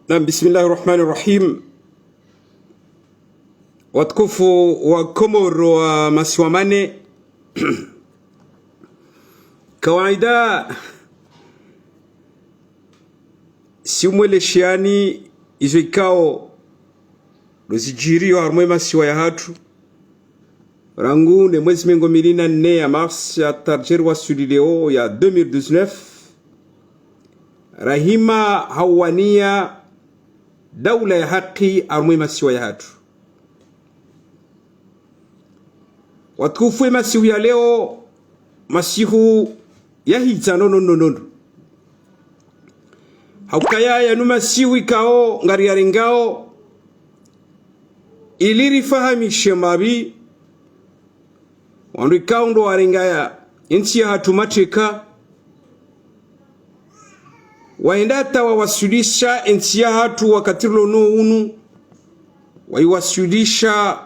Bismillahirrahmanirrahim. Watukufu wa Komoro wa masiwa mane. Kawaida si umwele shiani izo ikao dozijirio harumwe masiwa ya hatu rangu ne mwezi mengo milina ne ya mars ya tarjeru wa sudileo ya 2019 rahima hawania daula ya haki harumwe masiwa ya hatu. Watukufu masihu ya leo masihu ya hita nono haukaya ya numa sihu ikao ngari ya ringao iliri fahamishe mabi wandu ikao ndo waringaya inti ya hatu mateka waendata wawasudisha inti ya hatu wakatilo no unu waiwasudisha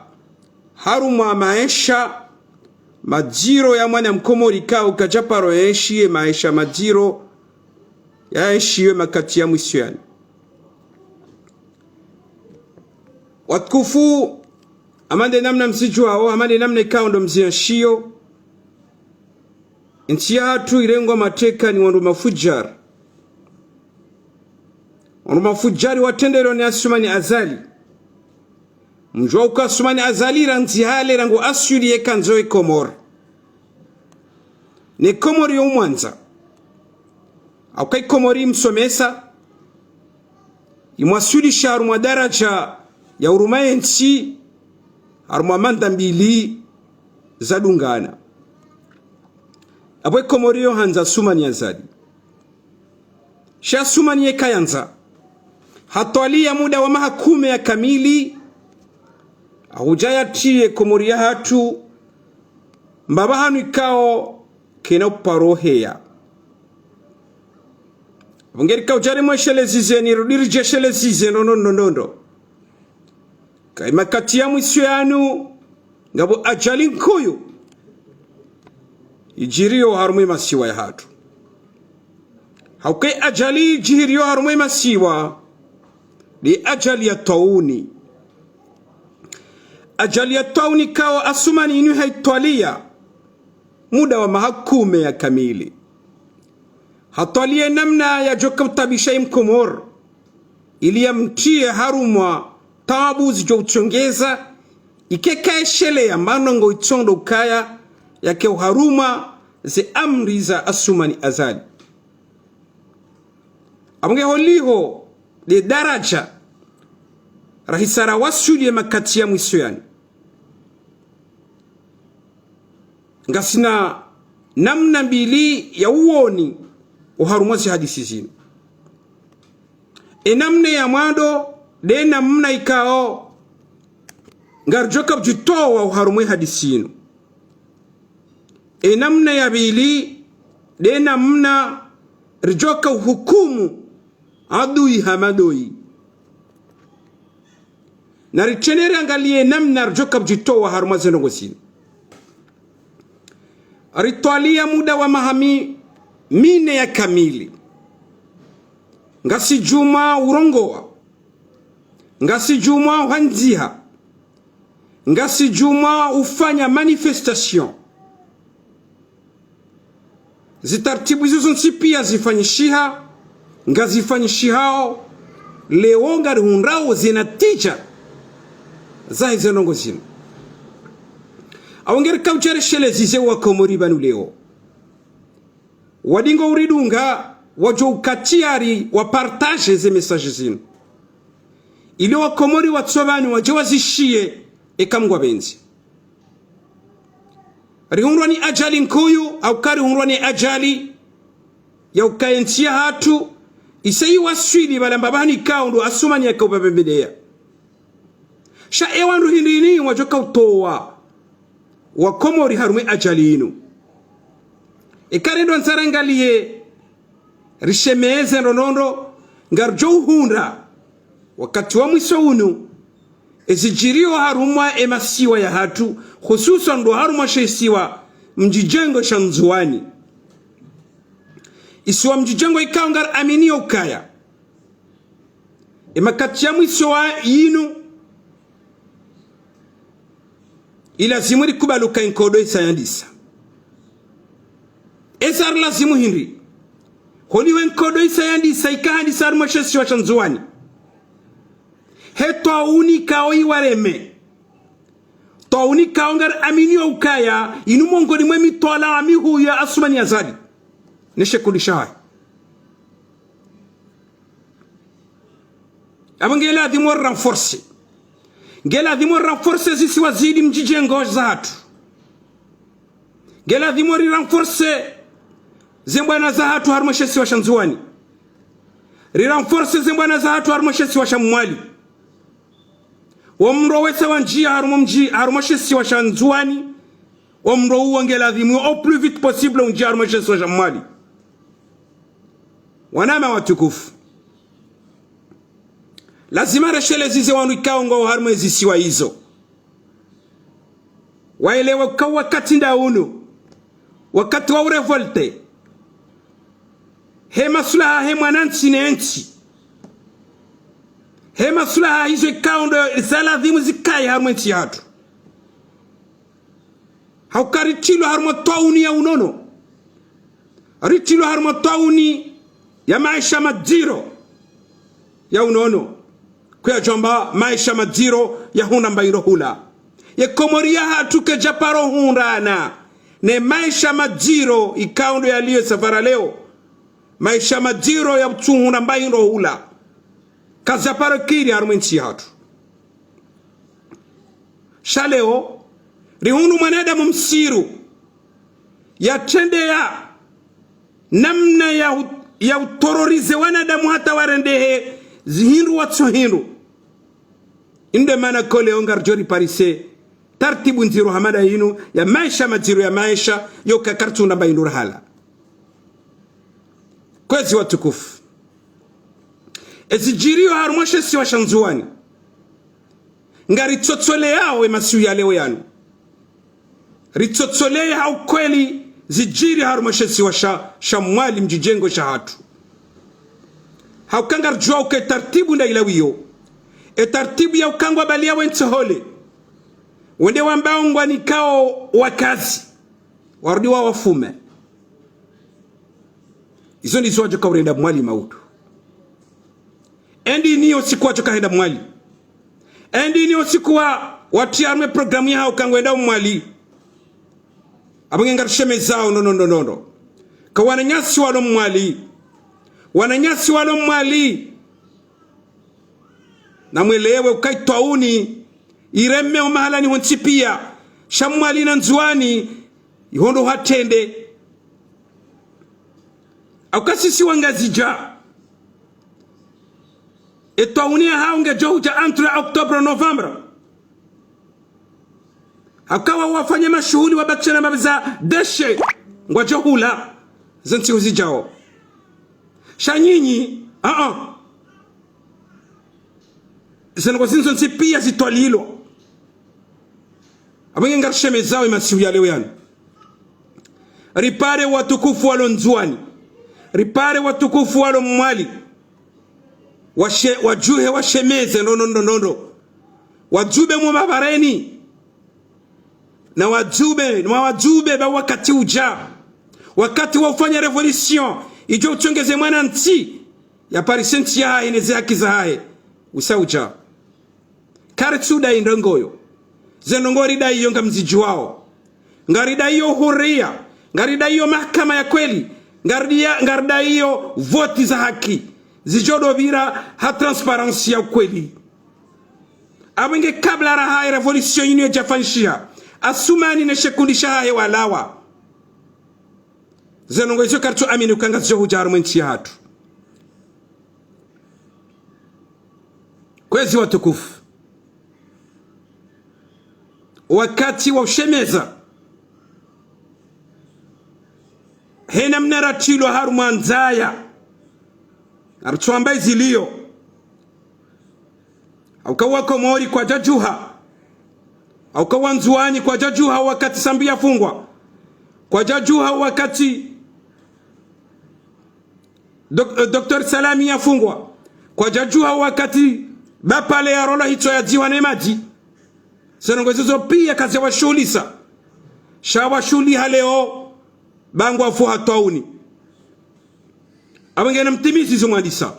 haruma maisha majiro ya mwana mkomori kao kajaparo yaeshie maisha majiro yaeshie makati ya mwisho. Watukufu amande namna msiju hao amande namna ikao ndo mzianshio nchi ya hatu irengwa mateka ni wandu mafujar. Wandu mafujari watendero ni Asumani Azali mjua uka Asumani Azali ranzi hale rangu asuli eka nzoe Komoro ni Komori ya umwanza au kai Komori msomesa imwasuli harumwa daraja ya urumaye nchi harumwa manda mbili za dungana abwe Komori yo hanza Asumani Azali sha Asumani eka yanza hatualia muda wa mahakume ya kamili ahujaya tiye Komori ya hatu mbabahanu ikao kena paroheya vungeri ka ujari mweshele zizeni rudirije shele zizeni nondo kai makati ya mwisho yanu ngabo ajali nkuyu ijirio harumwe masiwa ya hatu haukai ajali ijirio harumwe masiwa ni ajali ya tauni. Ajali ya tauni kawa Asumani inu haitwalia muda wa mahakume ya kamili hatwalie namna ya joka utabisha Komoro ili ya mtie harumwa tabu zijo uchongeza ikeka eshele ya manongo itondo ukaya yake uharuma ze amri za Asumani Azali amunge holiho de daraja rahisara wasuli ya makati ya mwisho yani ngasina namna mbili ya uoni uharumwazi hadisi zinu namna ya mwado de namna ikao ngarjoka bjitowa uharumwe hadisi zinu namna ya bili de namna rijoka uhukumu adui hamadoi na richenere angalie namna rijoka bjitowa uharumwazi nongosinu ritwalia muda wa mahami mine ya kamili ngasi juma urongoa ngasi juma uhanziha ngasi juma ufanya manifestation zitartibu hizo nsipia zifanyishiha ngazifanyishihao leo ngari hunrao zinatija za hizo nongo zinu awangeri kauchere shele zize wa Komori banu leo wadingo uridunga wajo ukatiari wa partage ze message zinu ili wa Komori watsobani waje wazishie ekamgwa benzi rihunrwa ni ajali nkuyu au kari hunrwa ni ajali ya ukayentia hatu isayi waswili balamba bani kaundu Asumani ya kaubabembedea sha ewandu hindini wajo kautowa wa Komori harumwe ajali inu ikarendo nsarangalie rishemeze nonondo ngarjo uhunda wakati wa mwiso unu ezijirio harumwa emasiwa ya hatu hususan ndo harumwa shesiwa mjijengo shanzuani isiwa mjijengo ikaungar aminio ukaya makati ya mwisho wa yinu ilazimu rikubaluka inkodo isayandisa ezar lazimu hinri holiwe inkodo isayandisa ikahandisa arumashesi wa shanzuani heto unika oiwareme to unika ongar amini ukaya inu mongoni mwemi tola amihu ya asumani azali neshe kudisha abangela dimo renforcer ngela dimo renforcer zisi wazidi mjijengo za hatu ngela dimo renforcer zembwana za hatu harumashesi wa shanzuani renforcer zembwana za hatu harumashesi wa shamwali wamro wesa wanjia harumashesi wa shanzuani wamro uongela dimo au plus vite possible unjia harumashesi wa shamwali wanama watukufu lazima reshele zize wanuikaongo harumezi siwa hizo waelewe kwa wakati ndaunu wakati wa urevolte he masulaha he mwananchi ne enchi he masulaha hizo ikaondo zaladhimu zikai harumezi hatu haukarichilo harumotauni ya unono richilo harumotauni ya maisha majiro ya unono kwa jomba maisha majiro ya huna mbairo hula ya komoria hatu ke japaro hundana ne maisha majiro ikaundo ya liyo safara leo maisha majiro ya huna mbairo hula kazaparo kiri harumenchi hatu shaleo rihunu mwanadamu msiru ya tende ya namna ya utororize wanadamu hata warendehe zihindu watso hindu inde mana kole ongar jori parise tartibu nziru hamada hinu ya maisha majiru ya maisha yoka kartu namba inur hala kwezi watukufu ezijirio harumoshe siwa shanzuani nga ritsotole yao emasiu ya leo yanu ritsotole ya ukweli zijiri harumoshe siwa shamwali mjijengo shahatu haukangar jua uke tartibu nda ilawiyo tartibu ya ukangwa balia wentohole wende wambao ngwanikao wakazi warudi wa wafume izo ndizo wajo kaurenda mwali mautu endi niyo siku wajo kahenda mwali endi niyo siku wa watiarme programu ya hao kangwenda mwali abangengar sheme zao no ka wananyasi walo mwali wananyasi walo mwali na mwelewe ukaitwauni ireme umahala ni honchipia shamwali na nzuani ihondo hatende aukasisi wangazija etwauni haunge johuja entre Oktober November hakawa wafanya mashuhuli wabakishana mabiza deshe ngwa johula zanti huzijao shanyinyi zeno zinzo nzipia zitwalilo abange ngarsheme zao imasiu ya leo yani ripare watukufu walo nzuani ripare watukufu walo mwali wajuhe washemeze no wajube mumabareni na wajube ba wakati uja wakati wa ufanya revolution ijo uchongeze mwana nti ya parisenti ya ineze haki za hae usauja karitsuda indongoyo zenongori da iyo nga mziju wao ngarida iyo huria ngarida iyo mahakama ya kweli ngarida iyo voti za haki zijodo vira ha transparency ya kweli abenge kabla raha revolution yinu ya jafanshia asumani na shekundisha hae walawa zenongo izo kartu amini ukanga zijo hujaru mwenchi hatu kwezi watukufu wakati wa ushemeza hena mnaratilo harumanzaya arutuamba izilio aukawa komori kwa jajuha aukawa nzuani kwa jajuha wakati sambia fungwa kwa jajuha wakati Dr. Salami yafungwa kwa jajua wakati bapale ya rola hito ya jiwa na maji senongozizo pia kazi ya washulisa shawa shuli haleo bangu afu hatauni abenge na mtimizi zomandisa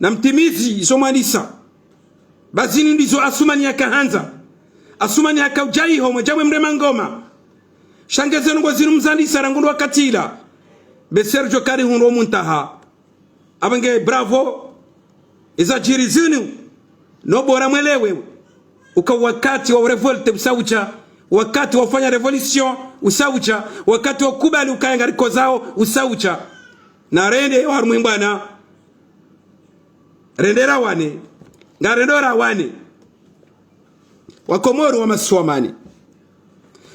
na mtimizi zomandisa bazini ndizo asumani yakahanza asumani yakaujayi homo jawe mrema ngoma shangeze ngo zinu mzandisa rangundu wakatila be Sergio Kari hunro muntaha abenge bravo iza jiri zinu no bora mwelewe uka wakati wa revolte usaucha wakati wa kufanya revolution usaucha wakati wa kubali ukaenga riko zao usaucha na rende wa mwimbana rendera wane ngarendora wane wakomoro wa maswamani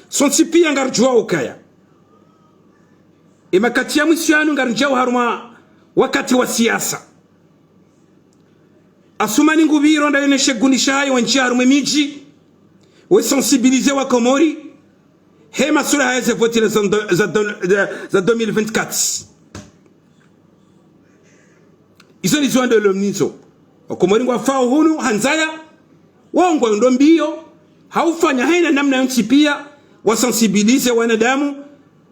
sonsi pia ngarjua ukaya imakati ya mwisiyanu ngarjao haruma wakati wa siasa asumani ngubiro nda yoneshe gunisha hayo wanchi harume miji we sensibilize wakomori hema sura haya ze votile za 2024 izo ni zwande lomnizo wakomori ngwafao hunu hanzaya wongwa ndo mbio haufanya haina namna yonchi pia wasensibilize wanadamu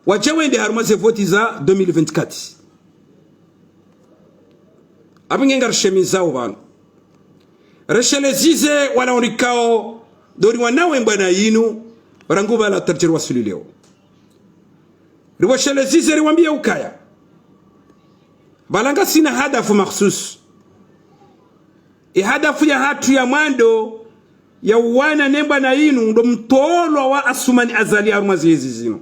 wachewende haruma ze voti za 2024 abinge ngarshemizao banu reshelezize wanaonikao dori wanawe mbana yinu ranguba la tarjir wasuli leo riwashelezize riwambia ukaya balanga sina hadafu makhsus hadafu ya hatu ya mwando ya uwana nemba na yinu ndo mtolo wa asumani azali arumazi hizi zino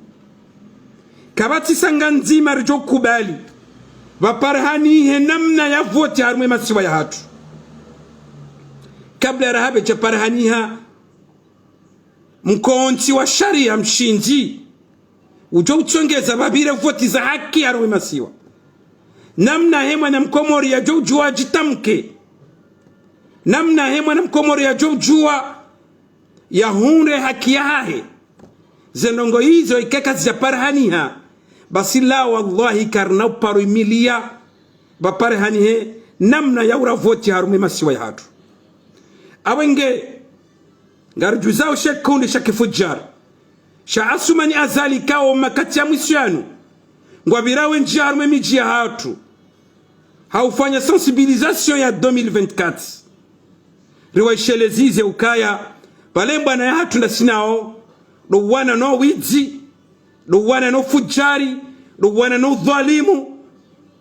kabati sanga nzima rijo kubali vaparhani he namna ya voti harume masiwa ya hatu kabla rahabe cha parhaniha mkonti wa sharia mshinji ujo uchongeza babire voti za haki harume masiwa namna hema na mkomori ya jojua jitamke namna hema na mkomori ya jojua ya hunre haki yahe zenongo hizo ikeka za parhaniha basi la wallahi karna paru emilia ba parhanihe namna ya ura voti harume masiwa ya hatu awenge ngarjuzao shekundi shakifujjar sha asumani azali kao makati ya mwisiyanu ngwabirawe njiarume miji ya hatu haufanya sensibilisation ya 2024 riwaishelezize ukaya balemba na ya hatu na sinao do wana no widzi do wana no fujari do wana no dhalimu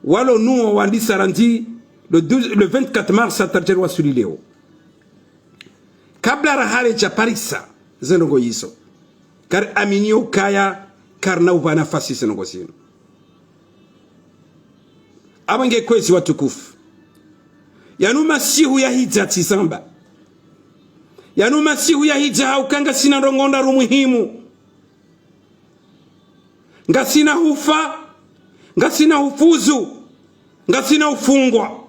walo nuo wandisa randi le 24 mars atarjer wasuli leo kabla rahale cha parisa zenongo yiso kar aminio kaya karna ubana fasi zenongo zino abange kwezi watukufu yanu masihu ya hija tisamba yanu masihu ya hija haukanga sina rongonda rumuhimu nga sina hufa nga sina hufuzu nga sina ufungwa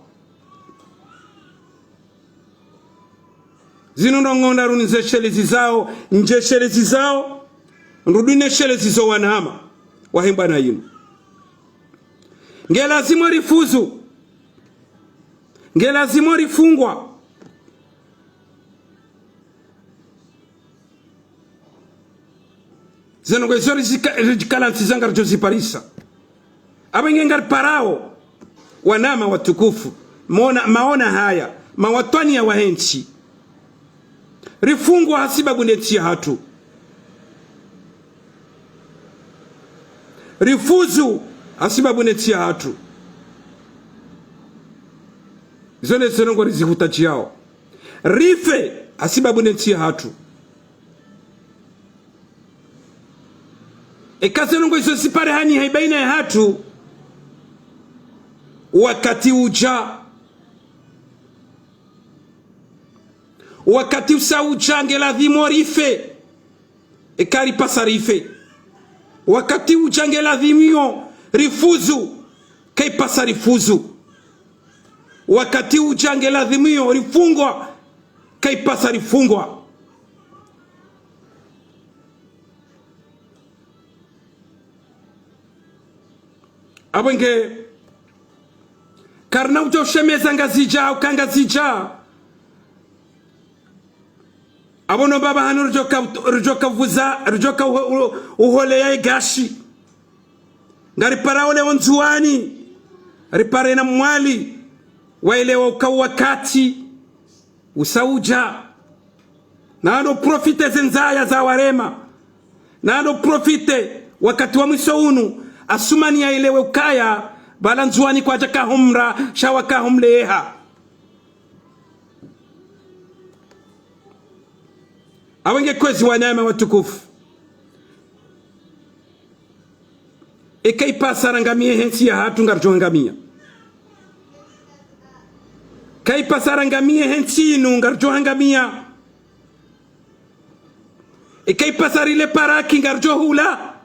zino rongonda runize shelezi zao nje shelezi zao nrudine shelezi zo wanahama wahimba na yinu nge lazima rifuzu nge lazima rifungwa zeno kwe zori rijikala ntizanga rjozi parisa abenge ngar parao wanama watukufu maona haya mawatwani ya wahenchi rifungwa hasiba gunetia hatu rifuzu hasiba gunetia hatu zone senongo rizihuta chiao rife hasiba gunetia hatu ekasenongo iso sipare hani haibaina ya hatu wakati uja wakati usauja ngeladhimo rife ekari pasa rife wakati uja ngeladhimio rifuzu kai pasa rifuzu wakati uja ngeladhimio rifungwa kai pasa rifungwa abenge karna ujo shemeza ngazija ukangazija abono baba hanu rujoka vuza rujoka uhole ya gashi ngari paraole onzuani ripare na mwali waelewa ukawakati usauja nano profite zenzaya za warema nano profite wakati wa mwiso unu asumani ya ilewe ukaya balanzuani kwa jaka humra shawaka humleha awenge kwezi wanama watukufu ekai pasarangamie hensi ya hatu ngarjohangamia kai pasarangamie hensi inu ngarjohangamia ekai pasarile paraki ngarjohula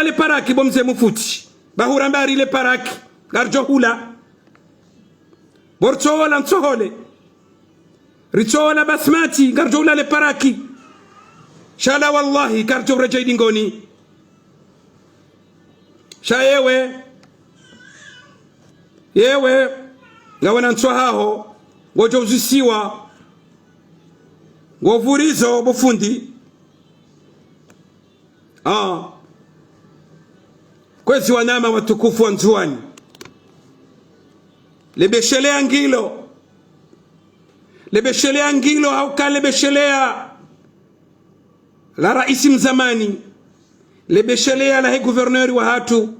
le paraki bomze mufuti bahurambari le paraki ngarjohula borchola nsohole richola basmati ngarjohula le paraki shala wallahi karjo rajai dingoni shayewe yewe ngawana nswahaho ngojo uzisiwa ngovurizo bufundi kwezi wanama watukufu wa Nzuani lebeshelea ngilo hauka lebeshelea la raisi mzamani lebeshelea la he gouverneur wa hatu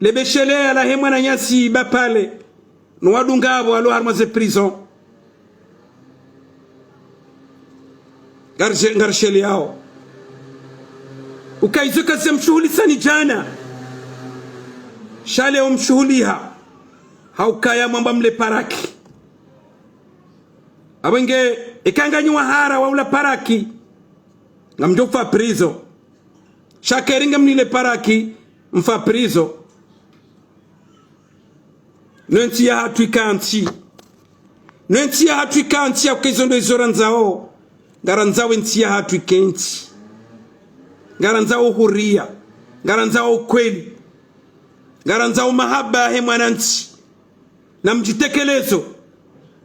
lebeshelea la he mwana nyasi bapale nwadungabo alo harmaze prison garsheli yao ukaizoka zemshuhuli sani jana shale umshuhuliha haukaya mwamba mle paraki abenge ikanganywa hara waula paraki ngamjo fa prizo shakeringa mnile paraki mfa prizo nenti ya hatu ikanti ya ukezondo izoranzao ngaranzao enti ya hatu ikenti ngaranzao huria ngaranzao ukweli ngaranzao mahaba he mwananchi na mjitekelezo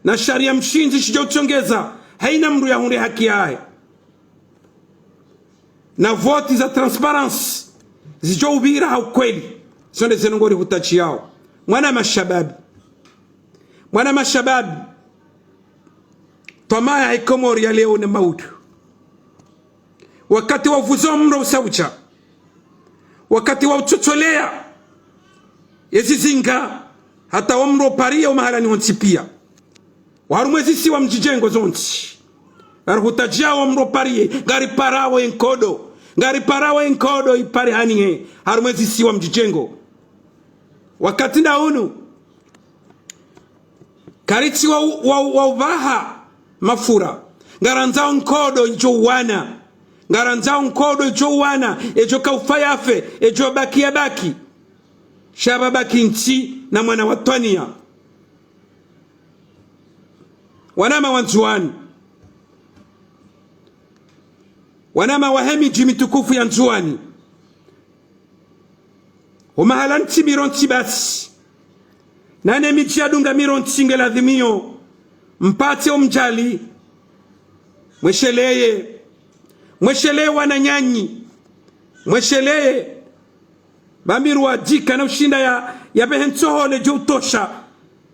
na sharia mshinzi shija uchongeza haina mru ya hunde haki yae na voti za transparency zijo ubira haukweli sonde zenongori hutachi yao mwana mashababi tomaya haikomori ya leo na maudu wakati wa uvuzo mro usaucha wakati wa uchotolea yezizinga hata wa mro paria umahala ni hontipia warumwezi si wa mjijengo zonti hutachi wa mro parie gari parawe enkodo ipari hanihe harumwezi si wa mjijengo wakati na unu kariti wa uvaha mafura ngaranzao nkodo ijo uwana ejo kaufayafe ejo baki shababaki nchi na mwana watwania wanama wanzuani wanama wahemi jimitukufu ya Nzuani umahalanti mironti basi nane michi adunga mironti ngeladhimio mpate umjali mwesheleye wananyanyi mwesheleye bamiru wajika na ushinda ya behentohole jo utosha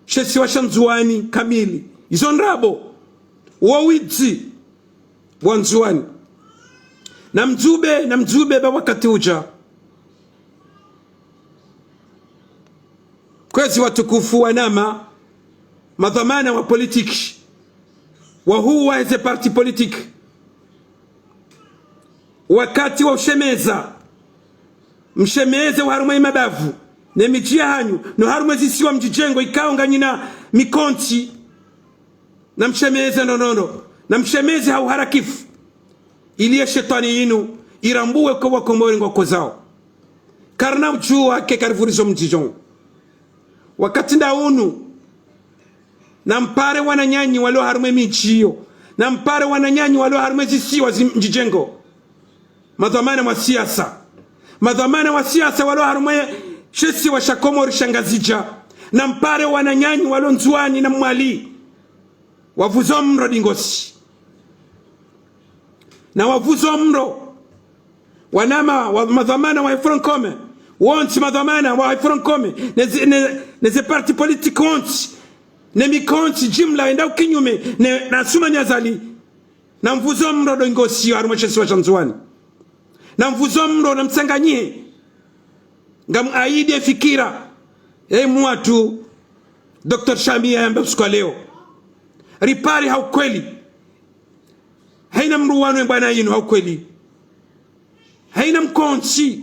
shesi washa Nzuani kamili izo nrabo uwawidzi wa Nzuani na mzube ba wakati uja kwezi watukufu wanama madhamana wa politiki wa huu waeze parti politiki wakati wa ushemeza mshemeze wa harumwe mabavu ne mijia hanyu no harumwe zisiwa mjijengo ikaonga nyina mikonti na mshemeze nonono na mshemeze hauharakifu iliye shetani yinu irambuwe kwa wakomori ngoko zao karna uchu wake karivurizo mjijon wakati ndaunu na mpare wananyanyi walio harume michio na mpare wananyanyi walio harume zisiwa mjijengo madhamana wa siasa walio harume shesi wa shakomori shangazija na mpare wananyanyi walonzuani na mwali wavuzo mro dingosi na wavuzo mro wanama wa madhamana wa ifrankome wonsi madhamana wa ifrankome neze parti politique wonsi ne mikonsi jimla enda ukinyume na sumanya zali na mvuzo mro dingosi harimo shesi wa shanzuani na mvuzo mro na msanganyie ngam aide fikira mwatu Dr. Shamia yamba siku leo ripari haukweli haina mruwano bwana yinu haukweli haina mkonsi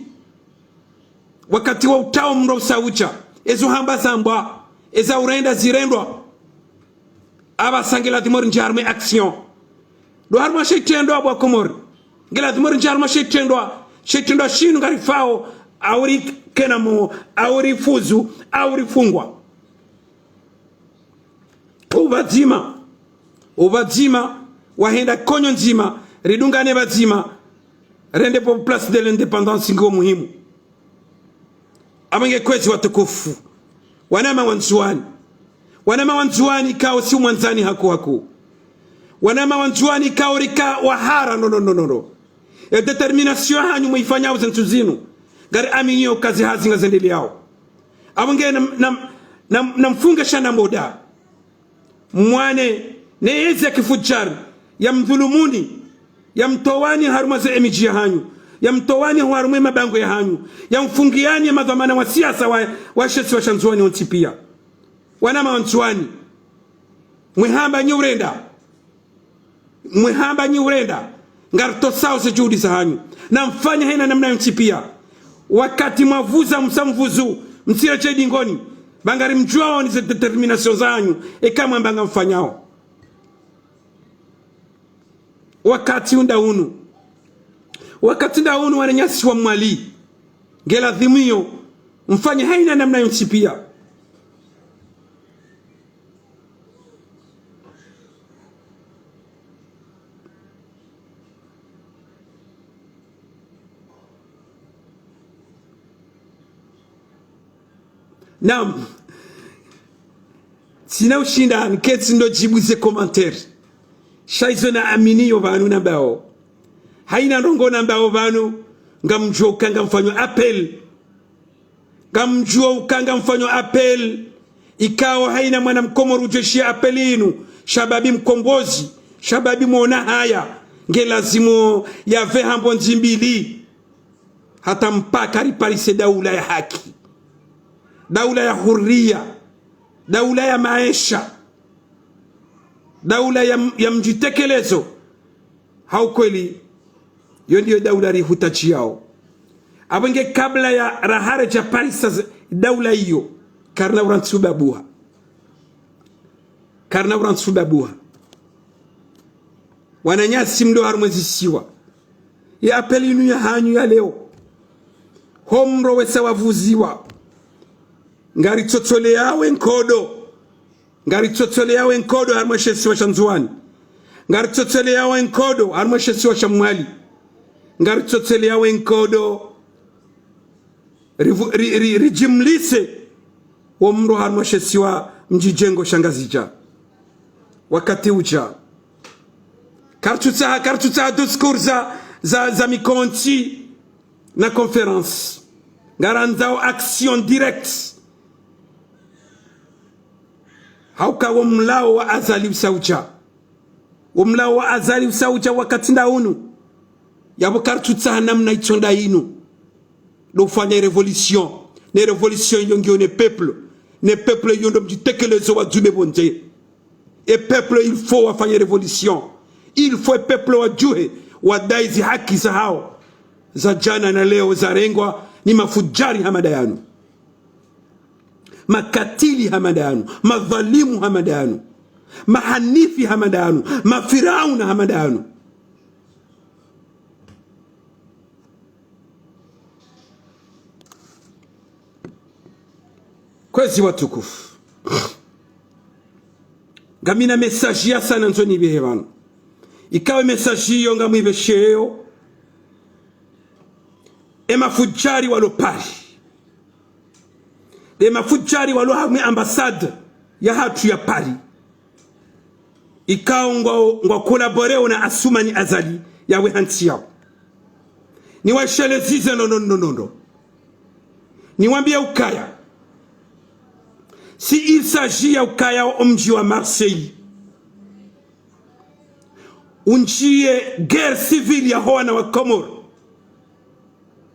wakati wa utao mro saucha ezo hamba zamba eza urenda zirendwa aba sangela dimor njarme action do harma shitendo abo komor ngela dimor njarma shitendo shinu ngarifao auri kenamo auri fuzu auri fungwa ubazima wahenda konyo nzima ridungane bazima rende po place de l'indépendance ngo muhimu amange kwezi watukufu wanama wanzuani kao si mwanzani haku wanama wanzuani kao rika wahara no e determination hanyu muifanya uzentu zinu gari aminyo kazi hazinga zendeli yao amange na mfunga shana moda mwane neezi ya kifujari ya mdhulumuni ya mtowani harumaze emiji ya hanyu ya mtowani harume mabango ya hanyu ya mfungiani ya madhamana wa siasa wa shesi wa shanzuani ontipia wanama wanzuani mwehamba nyurenda ngarto sao se juhudi za hanyu na mfanya hena namna yontipia wakati mavuza msamvuzu msira chedi ngoni bangari mjuao ni ze determination zanyu kama mbanga mfanyao wakati nda unu wananyasi wa mwali ngela dhimio mfanya haina namna yontipia Nam sina ushinda nketsi ndo jibuze commentaire shaizo na amini banu nambao haina ndongo nambao banu ngamjoka ngamfanyo appel ikawa haina mwana mkomoru jeshi appelinu shababi mkombozi shababi muona haya ngelazimu ya vehambo nzimbili hata mpaka riparise daula ya haki, daula ya huria, daula ya maisha, daula ya mjitekelezo. Hau kweli yo ndio daula rihutachi yao. Abenge kabla ya rahare cha Paris daula hiyo karna urantsubabuha wananyasi mdo harumwezi siwa ya apelinu ya hanyu ya leo homro wesa wavuziwa ngari totole yawe nkodo harumweshesi wa shanzuani, ngari totole yawe nkodo harumweshesi wa shamwali, ngari totole yawe nkodo rijimlise omro harumweshesi wa mjijengo shangazija wakati uja kartuta discours za mikonti na conference ngaranzao action direct hauka womlao wa azali usaucha wakati ndaunu yabo kartuta namna itonda inu do fanya revolution ne revolution yongio ne peuple yondo mjitekelezo wa djube bonje. Et peuple, il faut faire révolution. Il faut peuple wa juhe wadai zi haki za hao za jana na leo za rengwa ni mafujari hamadayanu, makatili hamadayanu, madhalimu hamadayanu, mahanifi hamadayanu, mafirauna hamadayanu. Kwezi watukufu ngamina message ya sana nzoni behebano ikawe message hiyo ngamwibesheo mafujari walopari de mafujari walo hamwe ambassade ya hatu ya Paris ikao ngwa kolaboreo na Assoumani Azali yawe hansi yao. Ni washele zize no. Ni wambia ukaya. Si il s'agit ya ukaya wa mji wa Marseille, unjie guerre civile ya hoana wa Komoro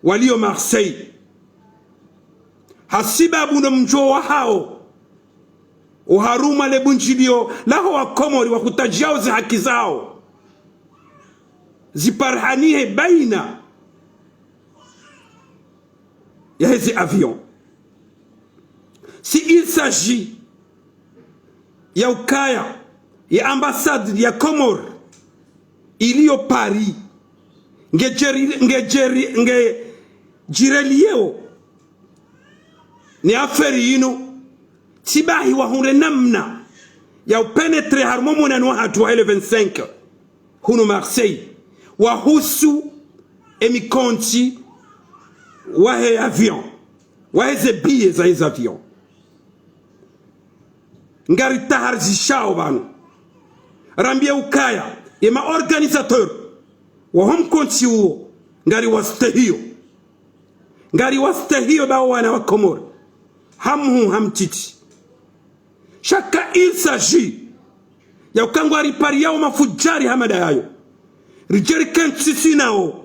walio Marseille, hasibabu na mjo wa hao uharuma le bunjilio laho wa Komori wa kutajao zi haki zao ziparhanihe baina ya hizi avion. Si il s'agit ya ukaya ya ambassade ya Komoro iliyo Paris nge jirelieo ni aferi yinu tibahi wa hunre namna ya upenetre harmomona nwa hatu wa 25 hunu Marseille wa husu emikonti wa he avion wa heze biye za heze avion ngari tahar zishao banu rambia ukaya ima organisateur wa hum konti uo ngari wastehio bao wana wa Komoro hamhu hamtiti shaka il s'agit ya ukangwa ripari yao mafujari hamada yayo rijeri kentisi nao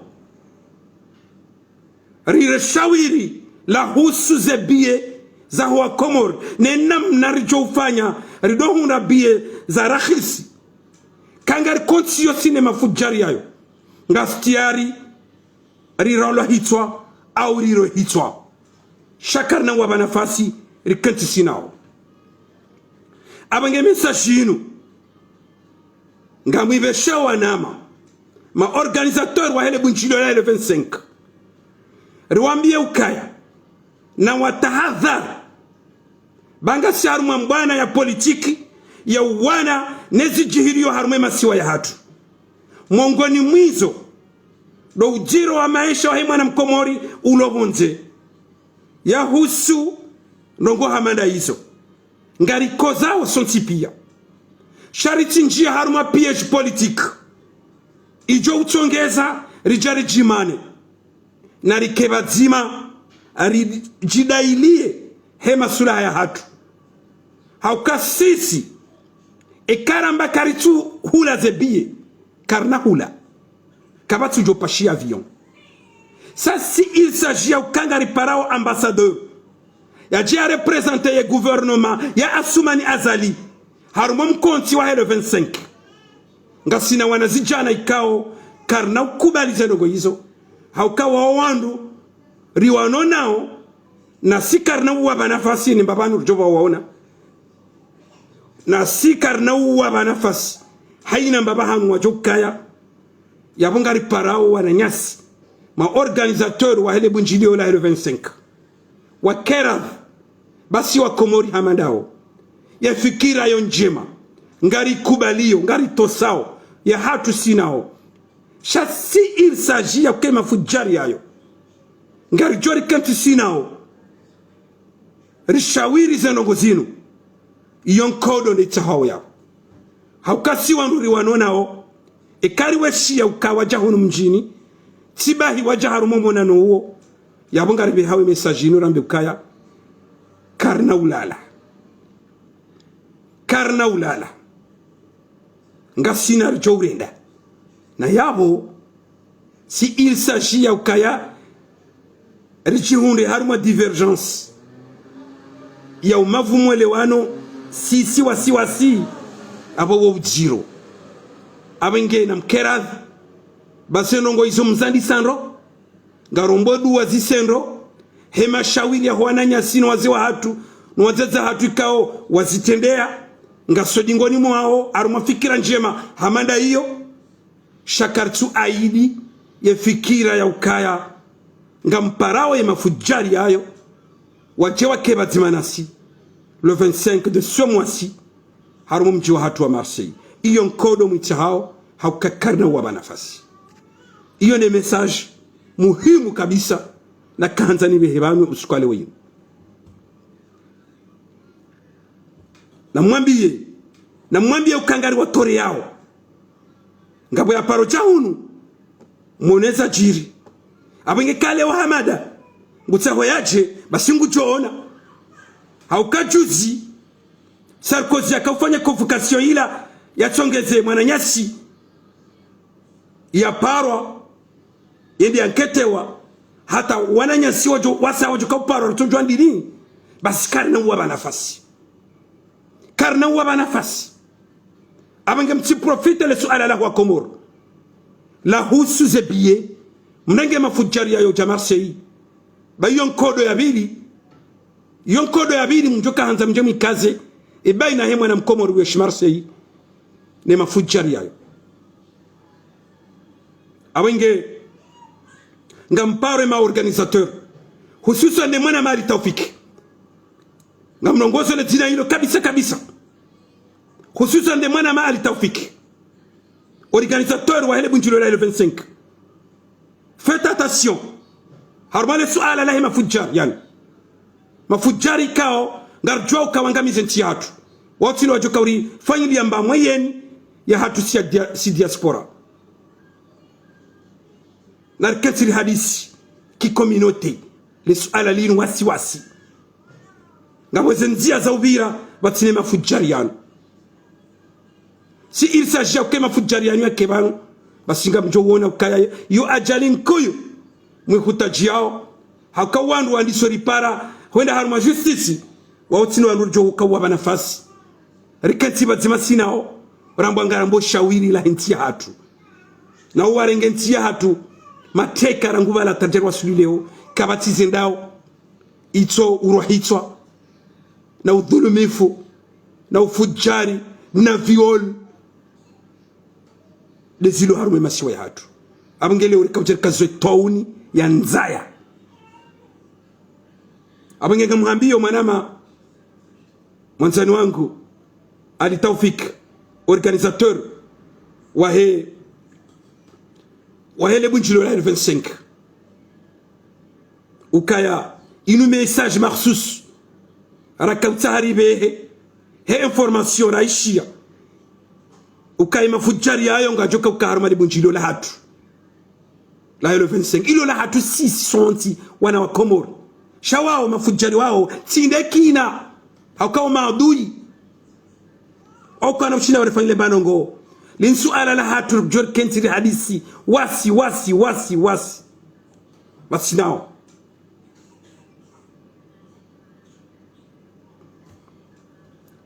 rireshawiri la husu zebie za huwa Komoro nenam narijo ufanya ridohu na bie za rakhisi kangari konti yosine mafujari yayo ngastiari rirolo hitwa au riro hitwa shakar na waba nafasi rikentisi nao abange message yinu ngamwibesha wanama ma organisateur wa hele bunchilo la 25 riwambie ukaya na watahadhar banga siarumwa mbwana ya politiki ya uwana nezi jihirio harume masiwa ya hatu mwongoni mwizo do ujiro wa maisha wa himwana Mkomori ulobonze ya husu nongo hamanda hizo ngari kozao sontipia shariti njia haruma piège politique ijo utongeza rijari jimane na rikebadzima rijidailie hema sura ya hatu hauka sisi ekaramba karitu hula zebie karna hula kabatu jo pashi avion. Ça si il s'agit au kangari parao ambassadeur ya jia représenter le gouvernement ya Assoumani Azali harumom konti wa hele 25 ngasina wanazijana ikao karna ukubalize nogo hizo haukawa wandu riwano nao na si karna uwa nafasi ni mbabanu rujova waona na si karna uwa nafasi haina mbabahanu wajokaya ya bongari parao wananyasi ma organisateur wa hele bunjilio la 25 wa kera basi wa Komori hamadao ya fikira yo njema ngari kubalio ngari tosao ya hatu sinao si il s'agit ya kema fujari yayo ngari jori kanti sinao rishawiri zenongo zinu yonkodo ni tahao yao haukasi wanuri wanonao ekari weshia ukawaja hunu mjini tibahi wajaharu momona no uo yabongari bihawe message ino rambe ukaya karna ulala ngasina rjowrenda na yabo si il s'agit ya ukaya richihunde haruma divergence ya umavumo lewano si wasi abo wo jiro abenge na mkeradh basenongo izo mzandi sanro ngarombo duwa zisendro hema shawili ya huananya sino wazewa hatu nwazeza hatu ikao wazitendea ngasodingoni mwao arumafikira njema hamanda hiyo shakartu aidi ya fikira ya ukaya ngamparao ya mafujari yayo wajewa keba zimanasi le 25 de ce mois-ci harumu mji wa hatu wa Marseille iyo nkodo mwiti hao haukakarna waba nafasi. Iyo ne message muhimu kabisa na kanzani behebanu usukwale wenu. namwambie ukangari wa tore yao ngabo ya paro chahunu moneza jiri abenge kale wa hamada ngutsaho yaje basingu joona haukajuzi Sarkozy akafanya convocation ila yatsongeze mwananyasi ya paro yende anketewa hata wananyasi wajo wasawo jo kaparo tojwa ndini basi karna wa nafasi abenge mti profite le suala la kwa Komoro la husu zebiye mnenge mafujari ya Marseille ba yonkodo ya bili mjoka hanza mjemi kaze baina hemwa na Mkomoro wa Marseille ne mafujari yayo abenge ngampare ma organisateur hususan ne mwana mali Taufiki ngamnongozo le tina hilo kabisa hususan ne mwana mali Taufiki organisateur wa hele bunjilo la 25. Faites attention harmale suala la mafujari yani mafujari kao ngarjwa ukawangamize nchi hatu watu ni wajokauri fanyili amba mwayen ya hatu si diaspora narketiri hadisi ki communauté le suala linu wasi ngabweze nzia za Uvira batine mafujari yani si il s'agit de mafujari yani yake bano basinga mjowona ukaya yo ajali nkuyu mwihutaji yao hakawandu wandisori para wenda haruma justice wautini wanurjo ukawa banafasi rikati bazima sinao rambwangarambo shawiri la ntia hatu na uwarenge ntia hatu mateka ranguba la tajerwa sulileo kabatize ndao ito urohitwa na udhulumifu na ufujari na viol lezilo harume masiwa ya hatu abangele urikaujerika zoe tauni ya nzaya abangenge mhambio manama mwanzani wangu Ali Taufik organisateur wahe le bunjilo la 25 ukaya inu message marsus rakauta haribe he information raishia ukaya mafujari ayo ngajoka ukaharuma li bunjilo la hatu la 25 ilo la hatu 6 sonti wana wa Komoro shawao mafujari wao tindekina haukawa maadui au kana mshina walifanyile banongo linsu ala la hatu jor kentiri hadisi wasi basi nao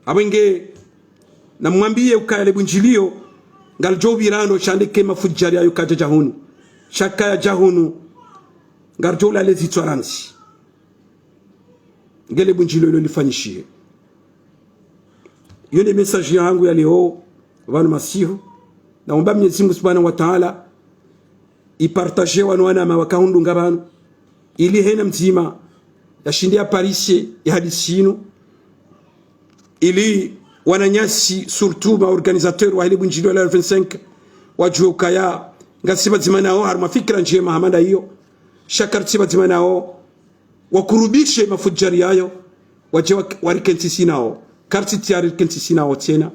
abenge na mwambie ukale bunjilio ngaljo birano chandike mafujari ayo kaja jahunu shaka jahunu ngarjo la lezi twaransi ngele bunjilio lo lifanyishie yone message yangu ya leo vanu masihu naomba Mwenyezi Mungu Subhanahu wa Ta'ala ipartage wana mawakahundu ngabanu ili hena mzima yashindia Paris ya hadisinu ili wananyasi surtout ma organisateur wa ile bunjilo la 25 wajuka ya ngasiba zimanao harma fikra njema hamanda hiyo shakartiba zimanao wakurubishe mafujari yayo waje warikenti sinao karti tiyari kenti sinao tena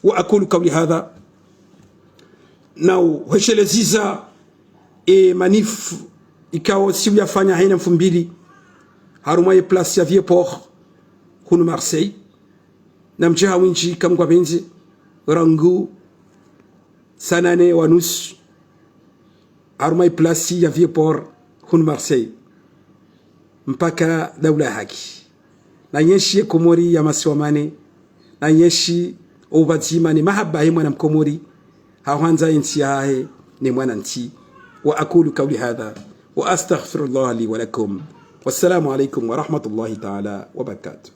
wa akulu qawli hadha nao hesheleziza manif ikao sibu yafanya haina mfumbili haruma ye place ya Vieux-Port hunu Marseille na mjeha winji kamgwa benzi rangu sanane wanus haruma ye place ya Vieux-Port hunu Marseille mpaka daula haki na nyeshi Komori ya masiwamane na nyeshi ubazima ni mahaba he mwana Mkomori hawanza insi yahe ni mwana nti wa akulu qawli hadha wa astaghfirullah li wa lakum wassalamu alaykum wa rahmatullahi ta'ala wa barakatuh.